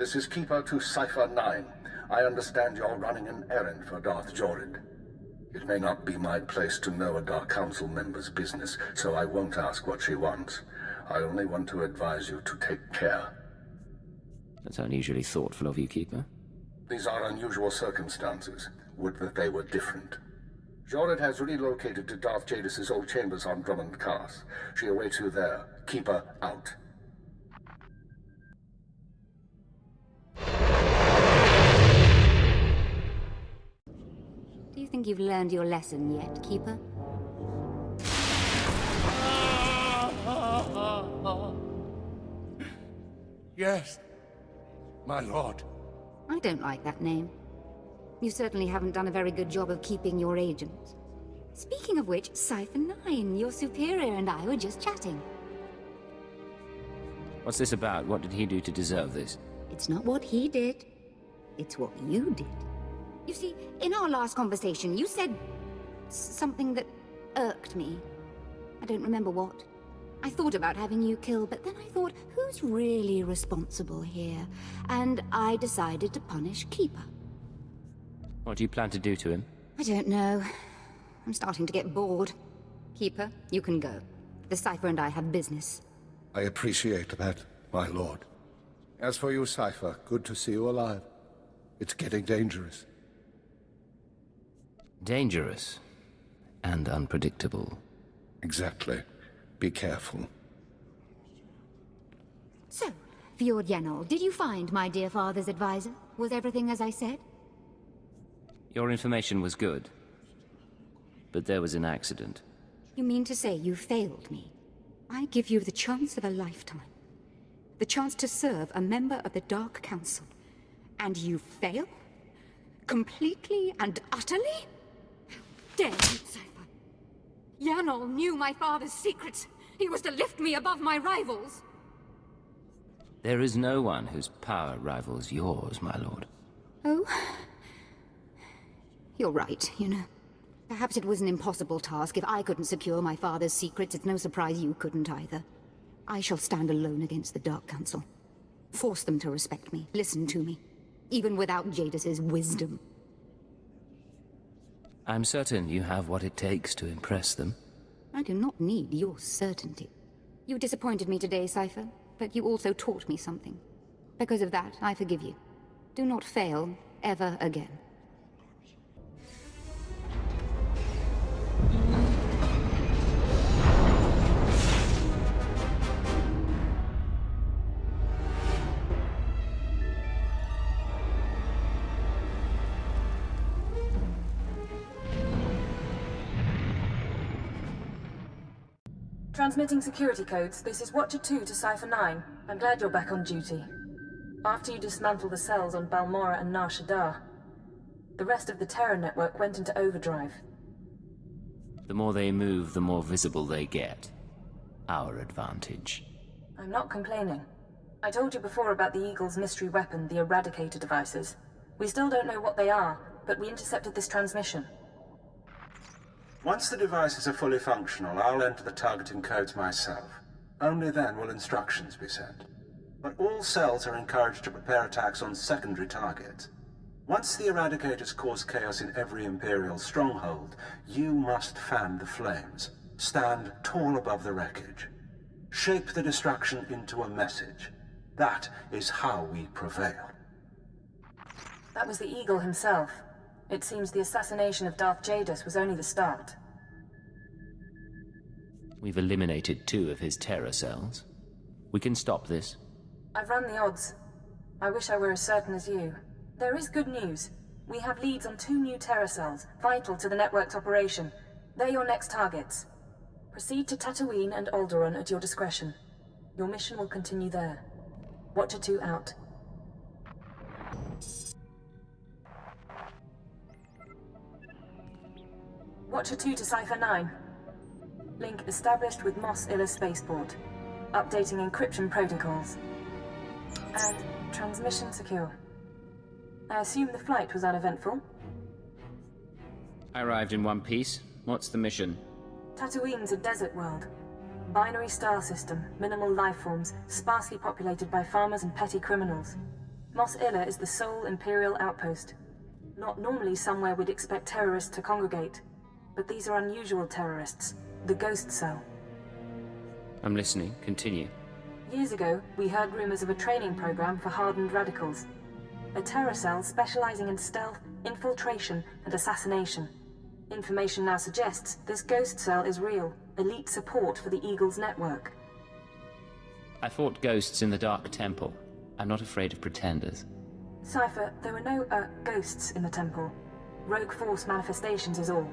This is Keeper to Cypher 9. I understand you're running an errand for Darth Jorid. It may not be my place to know a Dark Council member's business, so I won't ask what she wants. I only want to advise you to take care. That's unusually thoughtful of you, Keeper. These are unusual circumstances. Would that they were different. Jorid has relocated to Darth Jadis' old chambers on Drummond Cars. She awaits you there. Keeper out. Do you think you've learned your lesson yet, Keeper? Yes, my lord. I don't like that name. You certainly haven't done a very good job of keeping your agents. Speaking of which, Cypher 9, your superior and I were just chatting. What's this about? What did he do to deserve this? It's not what he did. It's what you did. You see, in our last conversation, you said something that irked me. I don't remember what. I thought about having you killed, but then I thought, who's really responsible here? And I decided to punish Keeper. What do you plan to do to him? I don't know. I'm starting to get bored. Keeper, you can go. The Cypher and I have business. I appreciate that, my lord. As for you, Cypher, good to see you alive. It's getting dangerous. Dangerous and unpredictable. Exactly. Be careful. So, Fjord Yenol, did you find my dear father's advisor? Was everything as I said? Your information was good, but there was an accident. You mean to say you failed me? I give you the chance of a lifetime. The chance to serve a member of the Dark Council. And you fail? Completely and utterly? How dare you, Cypher? Yanol knew my father's secrets. He was to lift me above my rivals. There is no one whose power rivals yours, my lord. Oh? You're right, you know. Perhaps it was an impossible task. If I couldn't secure my father's secrets, it's no surprise you couldn't either. I shall stand alone against the Dark Council. Force them to respect me, listen to me, even without Jadis' wisdom. I'm certain you have what it takes to impress them. I do not need your certainty. You disappointed me today, Cypher, but you also taught me something. Because of that, I forgive you. Do not fail ever again. Transmitting security codes, this is Watcher 2 to Cypher 9. I'm glad you're back on duty. After you dismantle the cells on Balmora and Nar Shaddaa, the rest of the Terra network went into overdrive. The more they move, the more visible they get. Our advantage. I'm not complaining. I told you before about the Eagle's mystery weapon, the Eradicator devices. We still don't know what they are, but we intercepted this transmission. Once the devices are fully functional, I'll enter the targeting codes myself. Only then will instructions be sent. But all cells are encouraged to prepare attacks on secondary targets. Once the Eradicators cause chaos in every Imperial stronghold, you must fan the flames. Stand tall above the wreckage. Shape the destruction into a message. That is how we prevail. That was the Eagle himself. It seems the assassination of Darth Jadis was only the start. We've eliminated 2 of his terror cells. We can stop this. I've run the odds. I wish I were as certain as you. There is good news. We have leads on 2 new terror cells, vital to the network's operation. They're your next targets. Proceed to Tatooine and Alderaan at your discretion. Your mission will continue there. Watcher 2 out. Watcher 2 to Cypher 9. Link established with Mos Illa Spaceport. Updating encryption protocols. And transmission secure. I assume the flight was uneventful? I arrived in one piece. What's the mission? Tatooine's a desert world. Binary star system, minimal life forms, sparsely populated by farmers and petty criminals. Mos Illa is the sole Imperial outpost. Not normally somewhere we'd expect terrorists to congregate, but these are unusual terrorists, the Ghost Cell. I'm listening. Continue. Years ago, we heard rumors of a training program for hardened radicals. A terror cell specializing in stealth, infiltration, and assassination. Information now suggests this Ghost Cell is real, elite support for the Eagles network. I fought ghosts in the Dark Temple. I'm not afraid of pretenders. Cypher, there were no, ghosts in the temple. Rogue Force manifestations is all.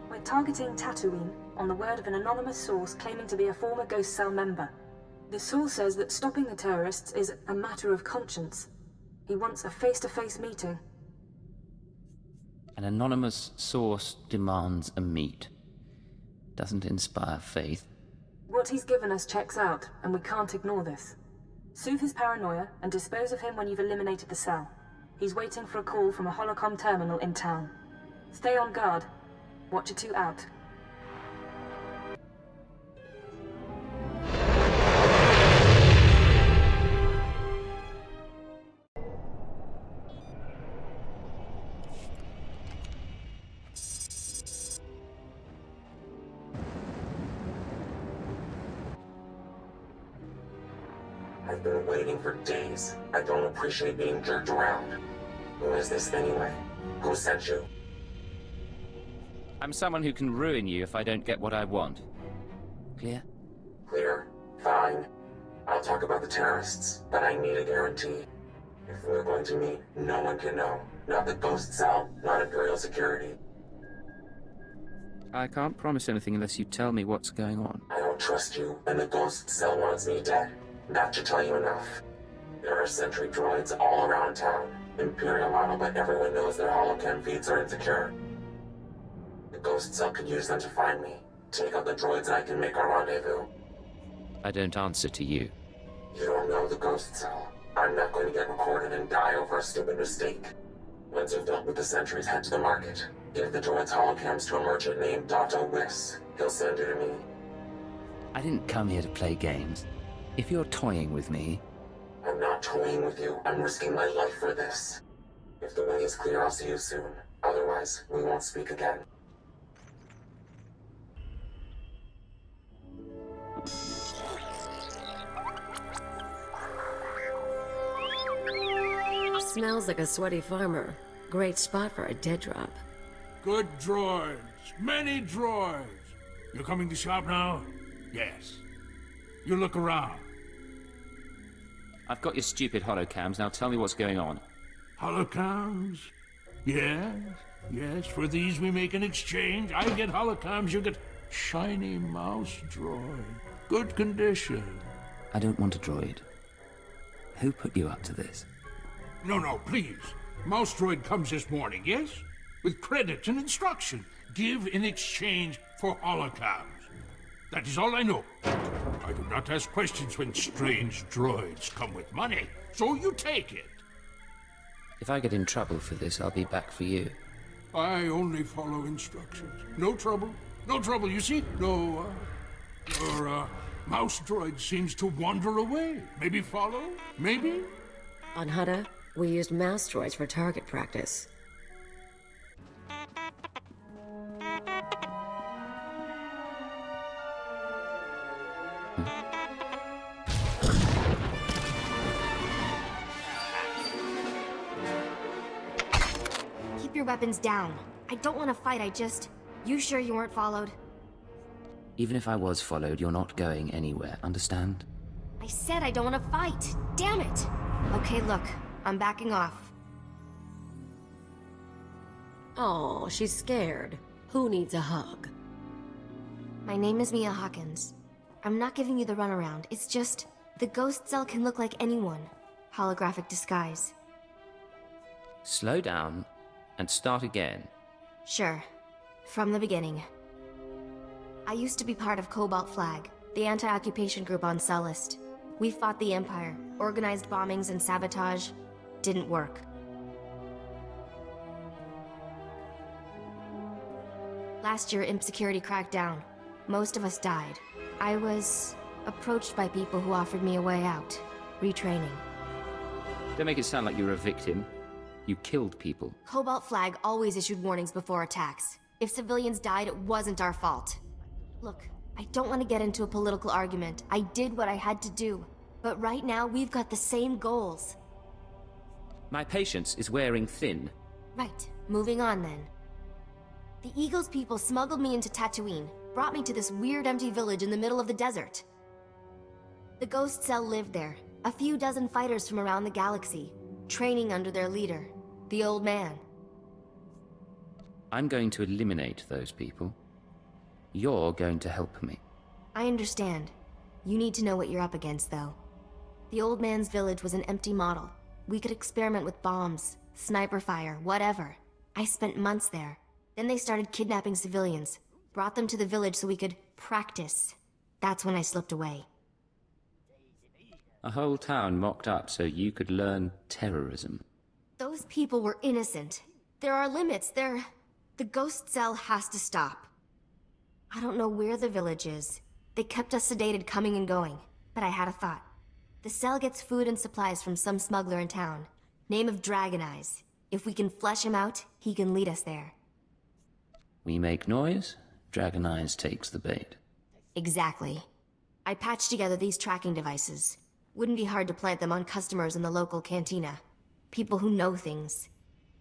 We're targeting Tatooine on the word of an anonymous source claiming to be a former Ghost Cell member. The source says that stopping the terrorists is a matter of conscience. He wants a face-to-face meeting. An anonymous source demands a meet. Doesn't inspire faith. What he's given us checks out, and we can't ignore this. Soothe his paranoia and dispose of him when you've eliminated the cell. He's waiting for a call from a holocom terminal in town. Stay on guard. Watcher 2 out. I've been waiting for days. I don't appreciate being jerked around. Who is this anyway? Who sent you? I'm someone who can ruin you if I don't get what I want. Clear? Clear. Fine. I'll talk about the terrorists, but I need a guarantee. If we're going to meet, no one can know. Not the Ghost Cell, not Imperial security. I can't promise anything unless you tell me what's going on. I don't trust you, and the Ghost Cell wants me dead. That should tell you enough. There are sentry droids all around town. Imperial model, but everyone knows their holocam feeds are insecure. The Ghost Cell could use them to find me. Take out the droids and I can make our rendezvous. I don't answer to you. You don't know the Ghost Cell. I'm not going to get recorded and die over a stupid mistake. Once you've dealt with the sentries, head to the market. Give the droids holocams to a merchant named Dotto Wiss. He'll send you to me. I didn't come here to play games. If you're toying with me... I'm not toying with you. I'm risking my life for this. If the way is clear, I'll see you soon. Otherwise, we won't speak again. Smells like a sweaty farmer. Great spot for a dead drop. Good droids. Many droids. You're coming to shop now? Yes. You look around. I've got your stupid holocams, now tell me what's going on. Holocams? Yes. Yes, for these we make an exchange. I get holocams, you get shiny mouse droid. Good condition. I don't want a droid. Who put you up to this? No, please. Mouse droid comes this morning, yes? With credits and instruction. Give in exchange for holocams. That is all I know. I do not ask questions when strange droids come with money, so you take it. If I get in trouble for this, I'll be back for you. I only follow instructions. No trouble. No trouble, you see? No, your, mouse droid seems to wander away. Maybe follow? Maybe? On Hutta, we used mouse droids for target practice. Keep your weapons down. I don't want to fight, You sure you weren't followed? Even if I was followed, you're not going anywhere, understand? I said I don't want to fight! Damn it! Okay, look. I'm backing off. Oh, she's scared. Who needs a hug? My name is Mia Hawkins. I'm not giving you the runaround. It's just... the Ghost Cell can look like anyone. Holographic disguise. Slow down and start again. Sure. From the beginning. I used to be part of Cobalt Flag, the anti-occupation group on Sullust. We fought the Empire, organized bombings and sabotage. Didn't work. Last year, Imp Security cracked down. Most of us died. I was approached by people who offered me a way out. Retraining. Don't make it sound like you were a victim. You killed people. Cobalt Flag always issued warnings before attacks. If civilians died, it wasn't our fault. Look, I don't want to get into a political argument. I did what I had to do. But right now, we've got the same goals. My patience is wearing thin. Right. Moving on, then. The Eagles people smuggled me into Tatooine, brought me to this weird empty village in the middle of the desert. The Ghost Cell lived there, a few dozen fighters from around the galaxy, training under their leader, the Old Man. I'm going to eliminate those people. You're going to help me. I understand. You need to know what you're up against, though. The Old Man's village was an empty model. We could experiment with bombs, sniper fire, whatever. I spent months there. Then they started kidnapping civilians, brought them to the village so we could practice. That's when I slipped away. A whole town mocked up so you could learn terrorism. Those people were innocent. There are limits. The Ghost Cell has to stop. I don't know where the village is. They kept us sedated coming and going. But I had a thought. The cell gets food and supplies from some smuggler in town. Name of Dragon Eyes. If we can flesh him out, he can lead us there. We make noise, Dragon Eyes takes the bait. Exactly. I patched together these tracking devices. Wouldn't be hard to plant them on customers in the local cantina. People who know things.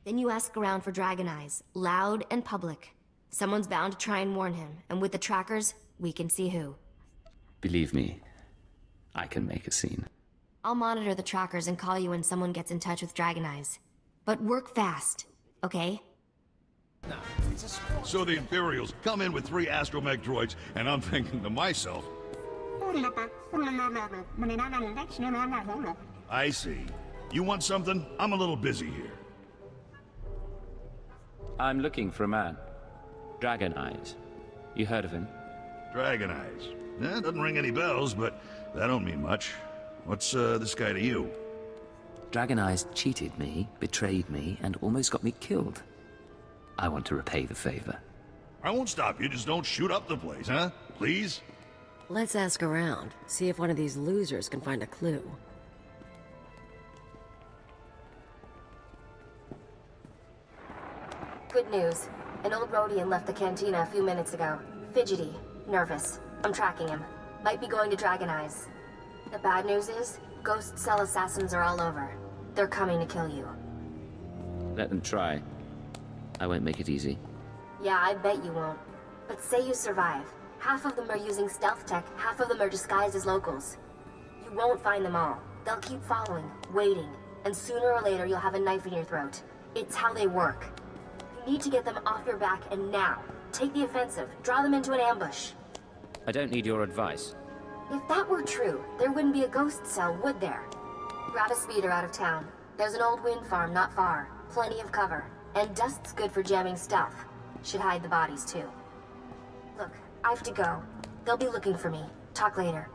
Then you ask around for Dragon Eyes, loud and public. Someone's bound to try and warn him, and with the trackers, we can see who. Believe me, I can make a scene. I'll monitor the trackers and call you when someone gets in touch with Dragon Eyes. But work fast, okay? So the Imperials come in with 3 astromech droids, and I'm thinking to myself, I see. You want something? I'm a little busy here. I'm looking for a man. Dragon Eyes. You heard of him? Dragon Eyes. Doesn't ring any bells, but that don't mean much. What's this guy to you? Dragon Eyes cheated me, betrayed me, and almost got me killed. I want to repay the favor. I won't stop you, just don't shoot up the place, huh? Please? Let's ask around, see if one of these losers can find a clue. Good news. An old Rhodian left the cantina a few minutes ago. Fidgety. Nervous. I'm tracking him. Might be going to Dragon Eyes. The bad news is, Ghost Cell assassins are all over. They're coming to kill you. Let them try. I won't make it easy. Yeah, I bet you won't. But say you survive. Half of them are using stealth tech, half of them are disguised as locals. You won't find them all. They'll keep following, waiting, and sooner or later you'll have a knife in your throat. It's how they work. You need to get them off your back, and now. Take the offensive. Draw them into an ambush. I don't need your advice. If that were true, there wouldn't be a ghost cell, would there? Grab a speeder out of town. There's an old wind farm not far. Plenty of cover. And dust's good for jamming stealth. Should hide the bodies, too. Look, I have to go. They'll be looking for me. Talk later.